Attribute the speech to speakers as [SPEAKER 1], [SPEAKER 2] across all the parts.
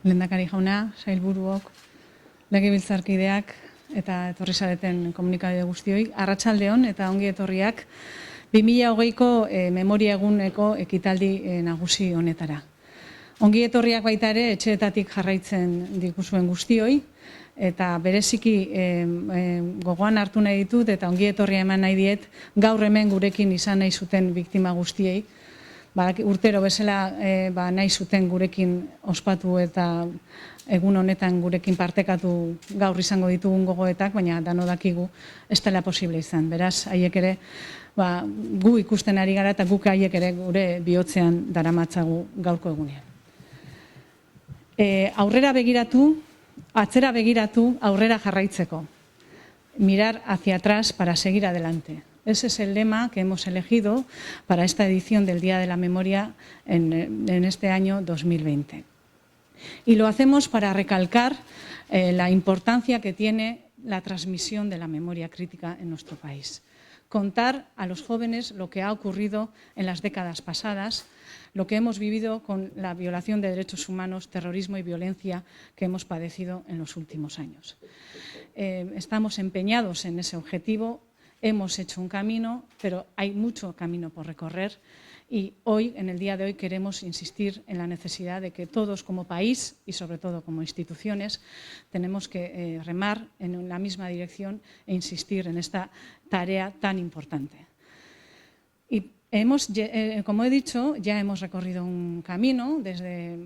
[SPEAKER 1] Lehendakari jauna, sailburuok, legebiltzarkideak eta etorri zareten komunikabide guztioi, arratsalde on eta ongi etorriak 2020ko memoria eguneko ekitaldi nagusi honetara. Ongi etorriak baita ere etxeetatik jarraitzen diguzuen guztioi eta bereziki gogoan hartu nahi ditut eta ongi etorria eman nahi diet gaur hemen gurekin izan nahi zuten biktima guztiei. Urtero bezala nahi zuten gurekin ospatu eta egun honetan gurekin partekatu gaur izango ditugun gogoetak, baina dano dakigu ez dela posible izan. Beraz, haiek ere gu ikusten ari gara eta guk haiek ere gure bihotzean daramatzagu gaurko egunean. Aurrera begiratu, atzera begiratu, aurrera jarraitzeko. Mirar hacia atrás para seguir adelante. Ese es el lema que hemos elegido para esta edición del Día de la Memoria en este año 2020. Y lo hacemos para recalcar la importancia que tiene la transmisión de la memoria crítica en nuestro país. Contar a los jóvenes lo que ha ocurrido en las décadas pasadas, lo que hemos vivido con la violación de derechos humanos, terrorismo y violencia que hemos padecido en los últimos años. Estamos empeñados en ese objetivo. Hemos hecho un camino, pero hay mucho camino por recorrer y hoy, en el día de hoy, queremos insistir en la necesidad de que todos como país y sobre todo como instituciones tenemos que remar en la misma dirección e insistir en esta tarea tan importante. Y como he dicho, ya hemos recorrido un camino desde,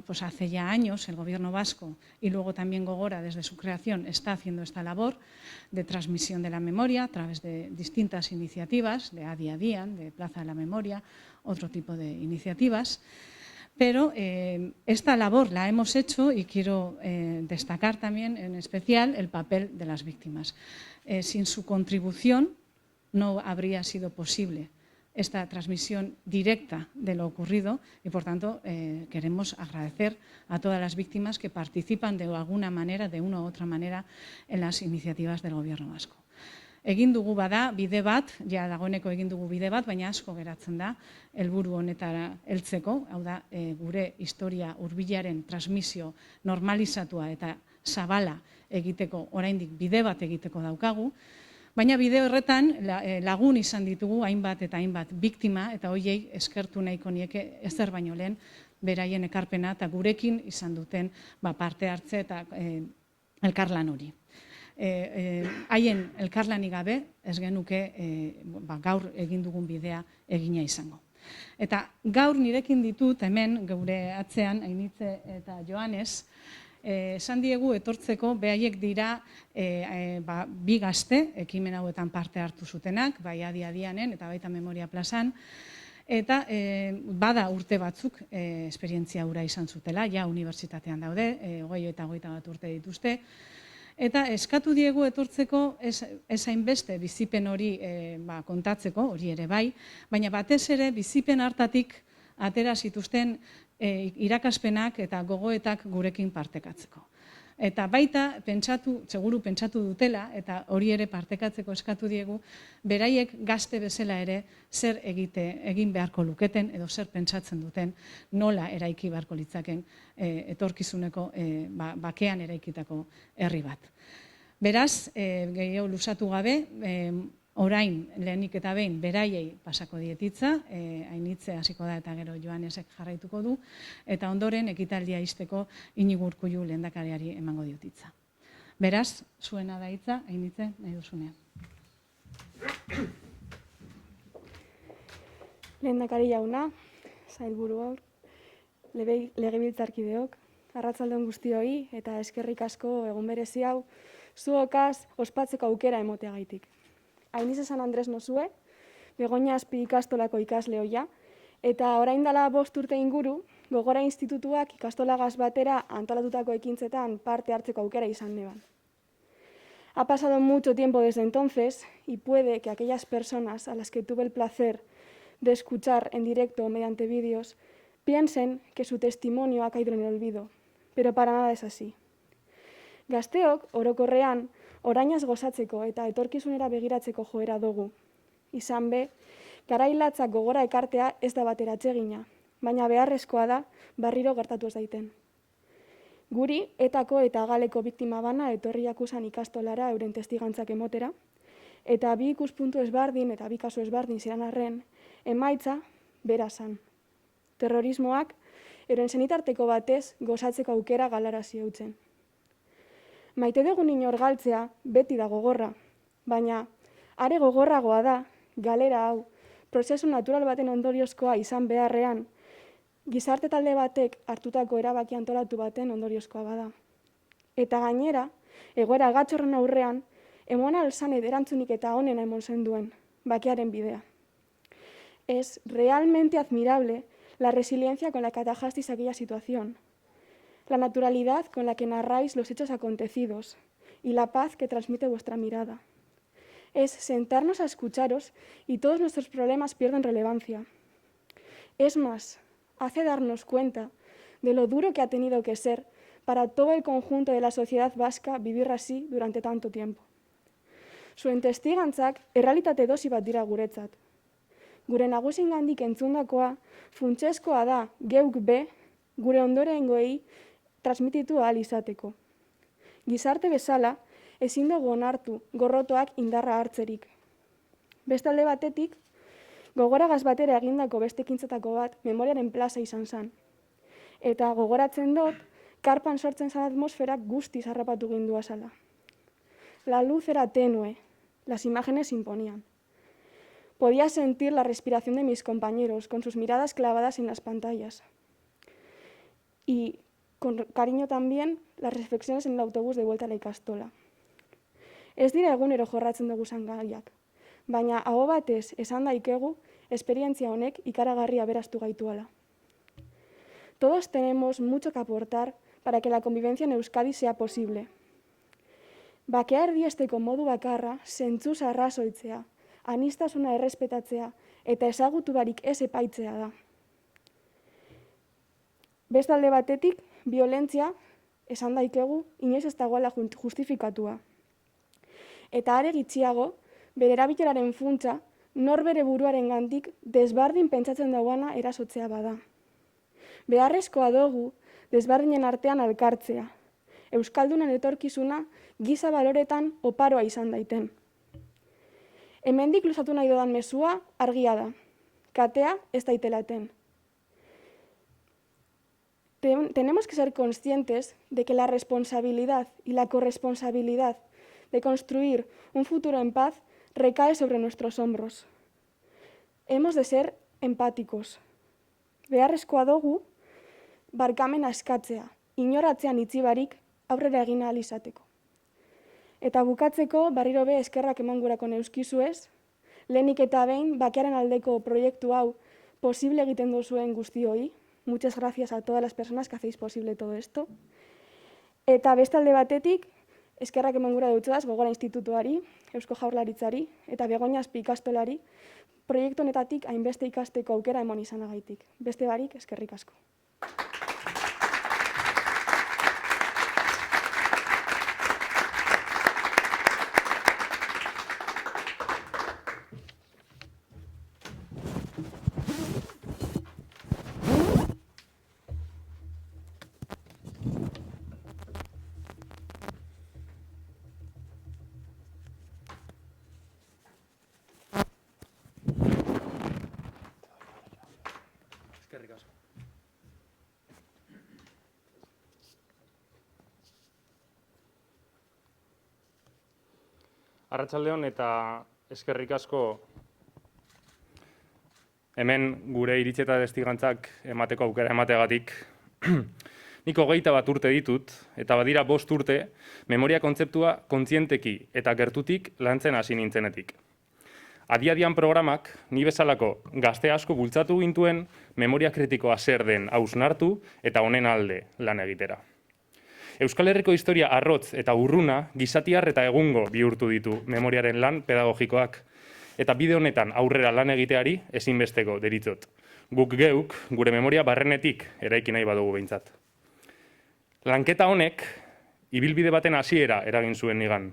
[SPEAKER 1] pues hace ya años el Gobierno vasco y luego también Gogora desde su creación está haciendo esta labor de transmisión de la memoria a través de distintas iniciativas, de Adi Adian, de Plaza de la Memoria, otro tipo de iniciativas. Pero esta labor la hemos hecho y quiero destacar también en especial el papel de las víctimas. Sin su contribución no habría sido posible esta transmisión directa de lo ocurrido y, por tanto, queremos agradecer a todas las víctimas que participan de alguna manera, de una u otra manera, en las iniciativas del Gobierno vasco. Egin dugu bada bide bat, ja dagoeneko egin dugu bide bat, baina asko geratzen da helburu honetara heltzeko, hau da gure historia hurbilaren transmisio normalizatua eta zabala egiteko, oraindik bide bat egiteko daukagu, baina bide horretan lagun izan ditugu hainbat eta hainbat biktima eta hoiei eskertu nahiko nieke ezer baino lehen beraien ekarpena eta gurekin izan duten parte hartze eta elkarlan hori. Haien elkarlanik gabe ez genuke gaur egin dugun bidea egina izango. Eta gaur nirekin ditut hemen geure atzean Ainitze eta Joanes esan diegu etortzeko behaiek dira bi gazte ekimen hauetan parte hartu zutenak, bai adi-adianen eta baita Memoria Plazan, eta bada urte batzuk esperientzia hura izan zutela, ja unibertsitatean daude, 20 eta 21 urte dituzte, eta eskatu diegu etortzeko ez hainbeste bizipen hori kontatzeko, hori ere bai, baina batez ere bizipen hartatik atera zituzten irakaspenak eta gogoetak gurekin partekatzeko. Eta baita, seguru pentsatu dutela, eta hori ere partekatzeko eskatu diegu, beraiek gazte bezala ere zer egin beharko luketen, edo zer pentsatzen duten, nola eraiki beharko litzaken etorkizuneko bakean eraikitako herri bat. Beraz, gehiago luzatu gabe, orain lehenik eta behin beraiei pasako dietitza, Ainitze hasiko da eta gero Joanesek jarraituko du, eta ondoren ekitaldia ixteko Iñigo Urkullu lehendakariari emango diotitza. Beraz, zuena da hitza, Ainitze, nahi duzunean.
[SPEAKER 2] Lehendakari jauna, sailburuok, legebiltzarkideok, arratsaldon guztioi eta eskerrik asko egun berezi hau zuokaz ospatzeko aukera emoteagaitik. Ainitze San Andres nozue, Begoña Azpi ikastolako ikasle ohia, eta orain dela 5 urte inguru, Gogora Institutuak ikastolagaz batera antolatutako ekintzetan parte hartzeko aukera izan neban. Ha pasado mucho tiempo desde entonces y puede que aquellas personas a las que tuve el placer de escuchar en directo o mediante vídeos piensen que su testimonio ha caído en el olvido, pero para nada es así. Gazteok, orokorrean, orainaz gozatzeko eta etorkizunera begiratzeko joera dugu. Izan be, garailatzak gogora ekartea ez da batera atsegina, baina beharrezkoa da berriro gertatu ez daiten. Guri, etako eta galeko biktima bana etorriak usan ikastolara euren testigantzak emotera, eta bi ikuspuntu ezberdin eta bi kasu ezberdin ziren arren, emaitza bera zan. Terrorismoak euren senitarteko batez gozatzeko aukera galarazi eutzen. Maite dugun inor galtzea beti da gogorra, baina are gogorragoa da galera hau prozesu natural baten ondoriozkoa izan beharrean, gizarte talde batek hartutako erabaki antolatu baten ondoriozkoa bada. Eta gainera, egoera gatxorren aurrean, emon alzan erantzunik eta onena emon zenduen, bakearen bidea. Es realmente admirable la resiliencia con la que atajasteis aquella situación, la naturalidad con la que narráis los hechos acontecidos y la paz que transmite vuestra mirada. Es sentarnos a escucharos y todos nuestros problemas pierden relevancia. Es más, hace darnos cuenta de lo duro que ha tenido que ser para todo el conjunto de la sociedad vasca vivir así durante tanto tiempo. Zuen testigantzak errealitate dosi bat dira guretzat. Gure nagusingandik entzundakoa funtsezkoa da geuk be gure ondorengoei transmititu ahal izateko. Gizarte bezala, ezin dugu onartu gorrotoak indarra hartzerik. Bestalde batetik, gogoragaz batera egindako beste ekintzetako bat Memoriaren Plaza izan zen. Eta gogoratzen dut, karpan sortzen zen atmosferak guztiz harrapatu gindua zala. La luz era tenue, las imágenes imponían. Podía sentir la respiración de mis compañeros con sus miradas clavadas en las pantallas. Y con cariño también las reflexiones en el autobús de vuelta a la ikastola. Ez dira egunero jorratzen dugu gaiak, baina aho batez esan daikegu esperientzia honek ikaragarria beraztu gaituala. Todos tenemos mucho que aportar para que la convivencia en Euskadi sea posible. Bakea erdiesteko modu bakarra zentzuz arrazoitzea, aniztasuna errespetatzea eta ezagutu barik ez epaitzea da. Bestalde batetik, violentzia, esan daikegu, inoiz ez dagoela justifikatua. Eta are gitxiago, bere erabileraren funtsa, norbere buruaren gandik desbardin pentsatzen dauana erasotzea bada. Beharrezkoa dugu desbardinen artean alkartzea, Euskaldunen etorkizuna giza baloretan oparoa izan daiten. Hemendik luzatu nahi dodan mezua argia da, katea ez daitelaten. Tenemos que ser conscientes de que la responsabilidad y la corresponsabilidad de construir un futuro en paz recae sobre nuestros hombros. Hemos de ser empáticos. Beharrezkoa dugu barkamena eskatzea, inoratzean itzi barik aurrera egin ahal izateko. Eta bukatzeko berriro be eskerrak emangurako neuskizuez, lehenik eta behin bakearen aldeko proiektu hau posible egiten duzuen guztioi. Muchas gracias a todas las personas que hacéis posible todo esto. Eta beste alde batetik, eskerrak emangura dutzuaz Gogora Institutuari, Eusko Jaurlaritzari eta Begoña Azpi ikastolari proiektu honetatik hainbeste ikasteko aukera emon izanagaitik. Beste barik, eskerrik asko.
[SPEAKER 3] Arratsaldeon eta eskerrik asko hemen gure iritzi eta testigantzak emateko aukera emateagatik. Nik 21 urte ditut eta badira 5 urte memoria kontzeptua kontzienteki eta gertutik lantzen hasi nintzenetik. Adi-adian programak ni bezalako gazte asko bultzatu gintuen memoria kritikoa zer den hausnartu eta honen alde lan egitera. Euskal Herriko historia arrotz eta urruna gizatiar eta egungo bihurtu ditu memoriaren lan pedagogikoak. Eta bide honetan aurrera lan egiteari ezinbesteko deritzot. Guk geuk gure memoria barrenetik eraiki nahi badugu behintzat. Lanketa honek ibilbide baten hasiera eragin zuen nigan.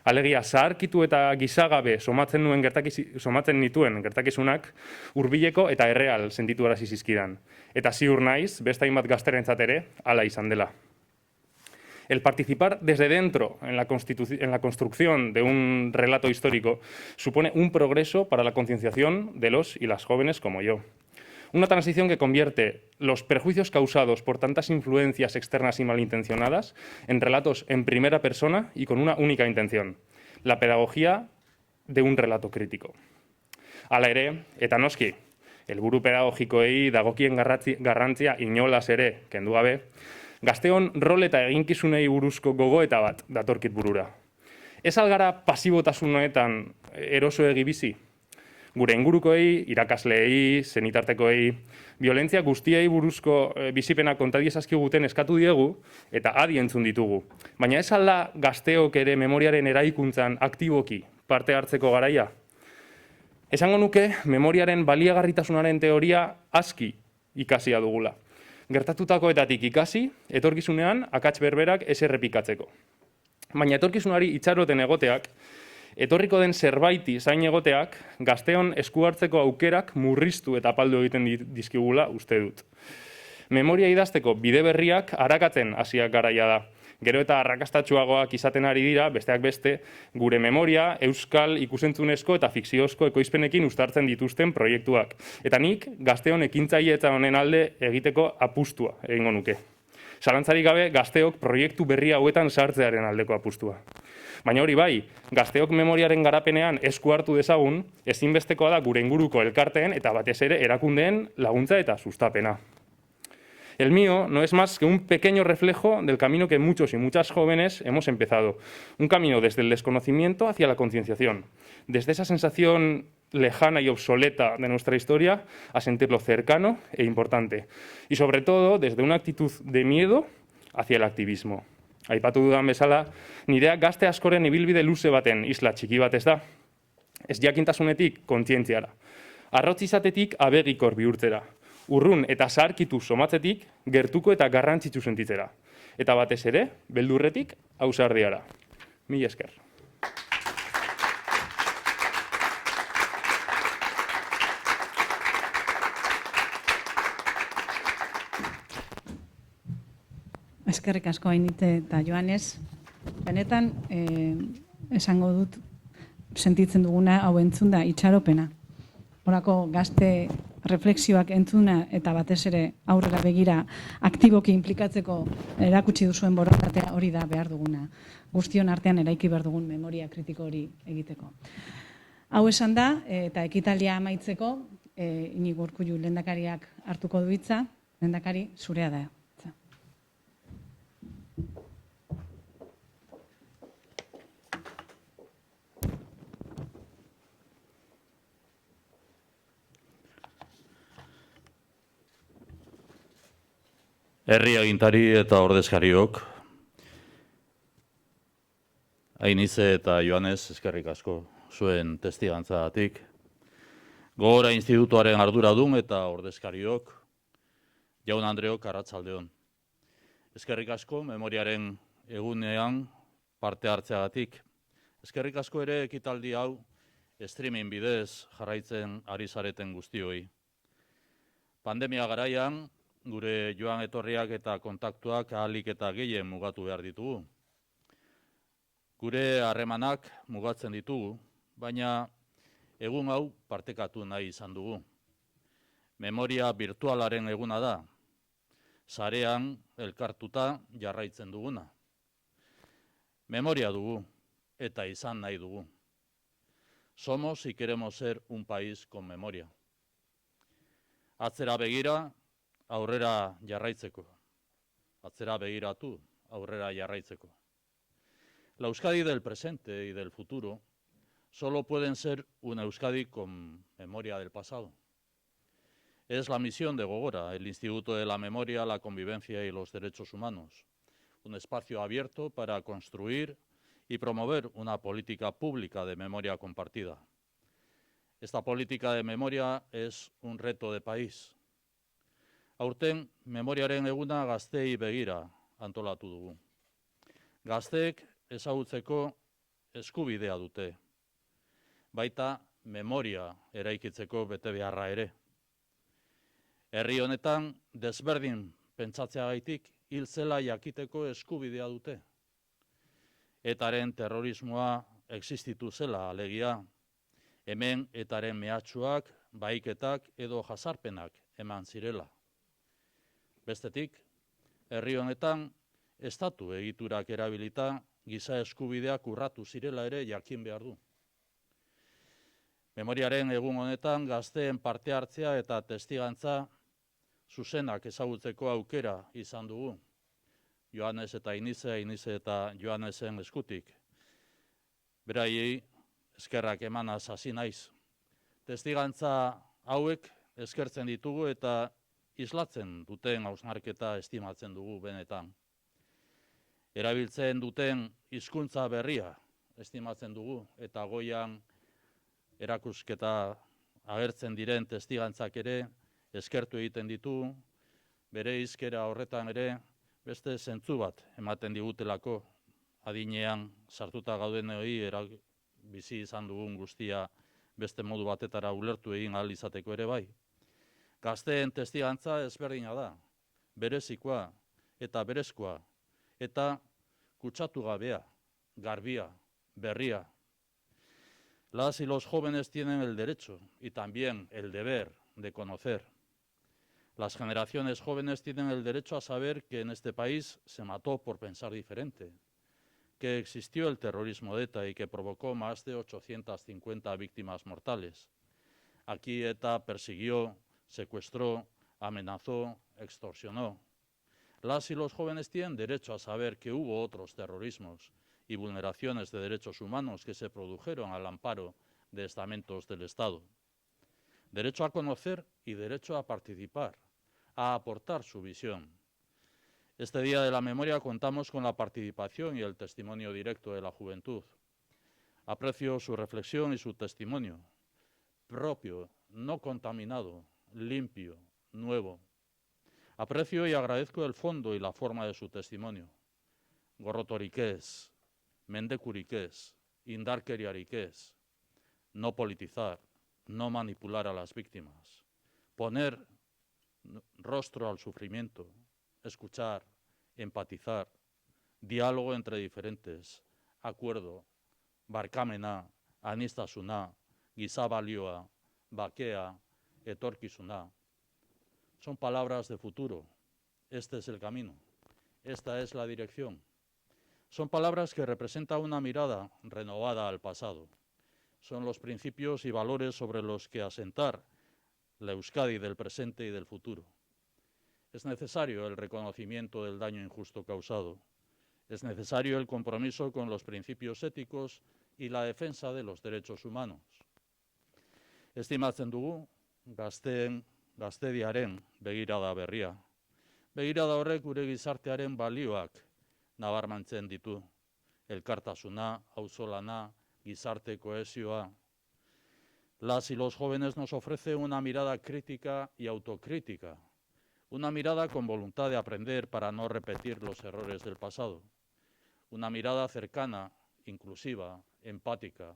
[SPEAKER 3] Alegia zaharkitu eta gizagabe somatzen nituen gertakizunak hurbileko eta erreal sentituarazi zizkidan. Eta ziur naiz, beste hainbat gazterentzat ere, hala izan dela. El participar desde dentro en la construcción de un relato histórico supone un progreso para la concienciación de los y las jóvenes como yo. Una transición que convierte los perjuicios causados por tantas influencias externas y malintencionadas en relatos en primera persona y con una única intención, la pedagogía de un relato crítico. Hala ere, eta noski, helburu pedagogikoei dagokien garrantzia inolaz ere kendu gabe, gazteon rol eta eginkizunei buruzko gogoeta bat datorkit burura. Ez algara pasibotasun honetan erosoegi bizi? Gure ingurukoei, irakasleei, zenitartekoei, violentzia guztiei buruzko bizipena kontadiezazkiguten eskatu diegu eta adi entzun ditugu. Baina ez alda gazteok ere memoriaren eraikuntzan aktiboki parte hartzeko garaia? Esango nuke memoriaren baliagarritasunaren teoria aski ikasia dugula. Gertatutakoetatik ikasi, etorkizunean akats berberak ez errepikatzeko. Baina etorkizunari itxaroten egoteak, etorriko den zerbaiti zain egoteak, gazteon esku hartzeko aukerak murriztu eta apaldu egiten dizkigula uste dut. Memoria idazteko bide berriak arakatzen hasiak garaia da. Gero eta arrakastatsuagoak izaten ari dira, besteak beste, gure memoria, euskal ikusentzunezko eta fikziozko ekoizpenekin uztartzen dituzten proiektuak. Eta nik gazteon ekintzaile honen alde egiteko apustua egingo nuke. Zalantzarik gabe gazteok proiektu berri hauetan sartzearen aldeko apustua. Baina hori bai, gazteok memoriaren garapenean esku hartu dezagun, ezinbestekoa da gure inguruko elkarteen eta batez ere erakundeen laguntza eta sustapena. El mío no es más que un pequeño reflejo del camino que muchos y muchas jóvenes hemos empezado. Un camino desde el desconocimiento hacia la concienciación. Desde esa sensación lejana y obsoleta de nuestra historia a sentirlo cercano e importante. Y sobre todo desde una actitud de miedo hacia el activismo. Aipatu dudan bezala, nirea gazte askoren ibilbide luze baten isla txiki bat ez da. Ez jakintasunetik kontzientziara. Arrotz izatetik abegikor bihurtzera. Urrun eta zaharkitu somatzetik gertuko eta garrantzitsu sentitzera. Eta batez ere, beldurretik ausardiara. Mila esker.
[SPEAKER 1] Eskerrik asko Ainite eta Joanes. Benetan, esango dut, sentitzen duguna hau entzunda itxaropena. Horako gazte refleksioak entzuna eta batez ere aurrera begira aktiboki implikatzeko erakutsi duzuen borondatea hori da behar duguna. Guztion artean eraiki behar dugun memoria kritiko hori egiteko. Hau esan da, eta ekitaldia amaitzeko, Inigo Urkullu lehendakariak hartuko du hitza. Lehendakari, zurea da.
[SPEAKER 4] Herri agintari eta ordezkariok, Ainize eta Joanes, eskerrik asko zuen testigantzagatik. Gogora Institutuaren arduradun eta ordezkariok, jaun Andreok, arratsaldeon. Eskerrik asko memoriaren egunean parte hartzeagatik. Eskerrik asko ere ekitaldi hau streaming bidez jarraitzen ari zareten guztioi. Pandemia garaian, gure joan etorriak eta kontaktuak ahalik eta gehien mugatu behar ditugu. Gure harremanak mugatzen ditugu, baina egun hau partekatu nahi izan dugu. Memoria virtualaren eguna da, sarean elkartuta jarraitzen duguna. Memoria dugu eta izan nahi dugu. Somos y queremos ser un país con memoria. Atzera begira, aurrera jarraitzeko. Atzera begiratu, aurrera jarraitzeko. La Euskadi del presente y del futuro solo pueden ser una Euskadi con memoria del pasado. Es la misión de Gogora, el Instituto de la Memoria, la Convivencia y los Derechos Humanos. Un espacio abierto para construir y promover una política pública de memoria compartida. Esta política de memoria es un reto de país. Aurten, memoriaren eguna gazteei begira antolatu dugu. Gazteek ezagutzeko eskubidea dute. Baita memoria eraikitzeko betebeharra ere. Herri honetan desberdin pentsatzeagaitik hil zela jakiteko eskubidea dute. Etaren terrorismoa existitu zela alegia. Hemen etaren mehatxuak, bahiketak edo jazarpenak eman zirela. Bestetik, herri honetan estatu egiturak erabilita giza eskubideak urratu zirela ere jakin behar du. Memoriaren egun honetan gazteen parte hartzea eta testigantza zuzenak ezagutzeko aukera izan dugu. Joanes eta Ainize, Ainize eta Joanesen eskutik. Beraiei eskerrak emanaz hasi naiz. Testigantza hauek eskertzen ditugu eta islatzen duten hausnarketa estimatzen dugu benetan. Erabiltzen duten hizkuntza berria estimatzen dugu eta goian erakusketa agertzen diren testigantzak ere eskertu egiten ditugu, bere hizkera horretan ere beste zentzu bat ematen digutelako adinean sartuta gaudenoi bizi izan dugun guztia beste modu batetara ulertu egin ahal izateko ere bai. Gazteen testigantza ezberdina da, berezikoa eta berezkoa, eta kutsatu gabea, garbia, berria. Las y los jóvenes tienen el derecho y también el deber de conocer. Las generaciones jóvenes tienen el derecho a saber que en este país se mató por pensar diferente, que existió el terrorismo de ETA y que provocó más de 850 víctimas mortales. Aquí ETA persiguió, secuestró, amenazó, extorsionó. Las y los jóvenes tienen derecho a saber que hubo otros terrorismos y vulneraciones de derechos humanos que se produjeron al amparo de estamentos del Estado. Derecho a conocer y derecho a participar, a aportar su visión. Este Día de la Memoria contamos con la participación y el testimonio directo de la juventud. Aprecio su reflexión y su testimonio, propio, no contaminado, limpio, nuevo. Aprecio y agradezco el fondo y la forma de su testimonio. Gorrotorik ez, mendekurik ez, indarkeriarik ez, no politizar, no manipular a las víctimas, poner rostro al sufrimiento, escuchar, empatizar, diálogo entre diferentes, acuerdo, barkamena, aniztasuna, giza balioa, bakea, etorkizuna. Son palabras de futuro. Este es el camino. Esta es la dirección. Son palabras que representan una mirada renovada al pasado. Son los principios y valores sobre los que asentar la Euskadi del presente y del futuro. Es necesario el reconocimiento del daño injusto causado. Es necesario el compromiso con los principios éticos y la defensa de los derechos humanos. Estimatzen dugu, gaztediaren begirada berria. Begirada horrek gure gizartearen balioak nabarmentzen ditu. Elkartasuna, auzolana, gizarte kohesioa. Las y los jóvenes nos ofrecen una mirada crítica y autocrítica. Una mirada con voluntad de aprender para no repetir los errores del pasado. Una mirada cercana, inclusiva, empática,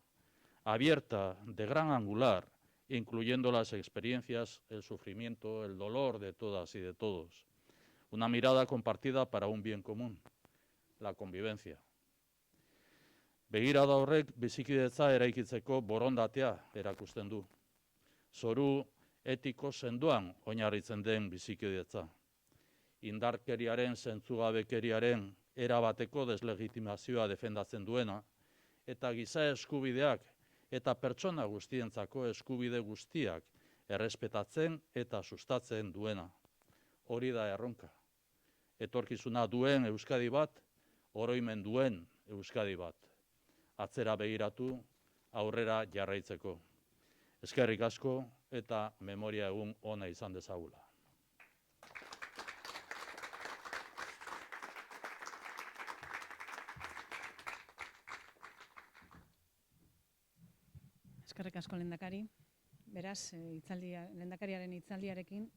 [SPEAKER 4] abierta, de gran angular, incluyendo las experiencias, el sufrimiento, el dolor de todas y de todos. Una mirada compartida para un bien común, la convivencia. Begirada horrek bizikidetza eraikitzeko borondatea erakusten du. Zoru etiko sendoan oinarritzen den bizikidetza. Indarkeriaren, zentzugabekeriaren erabateko deslegitimazioa defendatzen duena, eta giza eskubideak eta pertsona guztientzako eskubide guztiak errespetatzen eta sustatzen duena. Hori da erronka. Etorkizuna duen Euskadi bat, oroimen duen Euskadi bat. Atzera begiratu, aurrera jarraitzeko. Eskerrik asko eta memoria egun ona izan dezagula.
[SPEAKER 1] Eskerrik asko lehendakari. Beraz, lehendakariaren hitzaldiarekin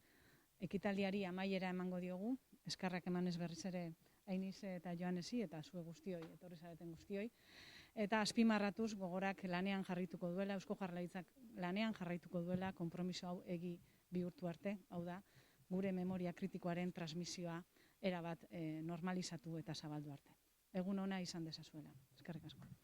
[SPEAKER 1] ekitaldiari amaiera emango diogu. Eskerrak emanez berriz ere Ainize eta Joanesi eta zue guztioi, etorri zareten guztioi. Eta azpimarratuz gogorak lanean jarraituko duela, Eusko Jaurlaritzak lanean jarraituko duela konpromiso hau egi bihurtu arte, hau da, gure memoria kritikoaren transmisioa erabat normalizatu eta zabaldu arte. Egun ona izan dezazuela. Eskerrik asko.